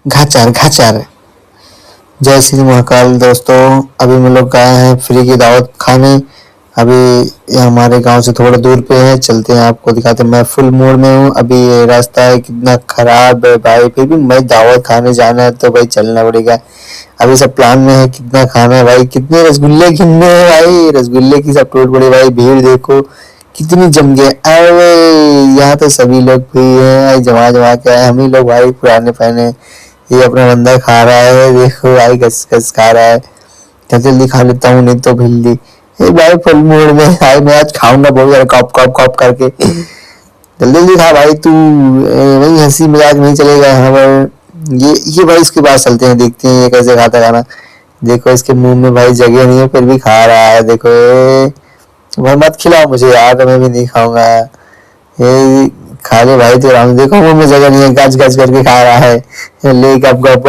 घाचार घाचार। जय श्री महाकाल दोस्तों, अभी हम लोग गए हैं फ्री की दावत खाने। अभी ये हमारे गांव से थोड़ा दूर पे है, चलते हैं आपको दिखाते हैं। मैं फुल मूड में हूँ। अभी ये रास्ता है कितना खराब है भाई, फिर भी मैं दावत खाने जाना है तो भाई चलना पड़ेगा। अभी सब प्लान में है कितना खाना है भाई, कितने रसगुल्ले गिनने हैं भाई, रसगुल्ले की सब टूट पड़ी भाई। भीड़ देखो कितनी जम गई। अरे यहाँ तो सभी लोग भी हैं, जमा जमा के आए हम ही लोग भाई पुराने पहने। ये अपना बंदा खा रहा है, देखो भाई घस घस खा रहा है। जल्दी जल्दी खा लेता हूँ नहीं तो भिल्ली। ये भाई फुल मूड में भाई, मैं आज खाऊंगा बहुत ज्यादा कॉप कॉप कॉप करके। जल्दी जल्दी खा भाई तू, वही हंसी मजाक नहीं चलेगा यहाँ पर। ये भाई इसके पास चलते हैं, देखते हैं ये कैसे खाता खाना। देखो इसके मुंह में भाई जगह नहीं है फिर भी खा रहा है, देखो भाई मत खिलाओ मुझे यार, मैं भी नहीं खाऊंगा। ये खा ले भाई तो आराम, देखो मुंह में जगह नहीं है, गच गच करके खा रहा है। ले गप गप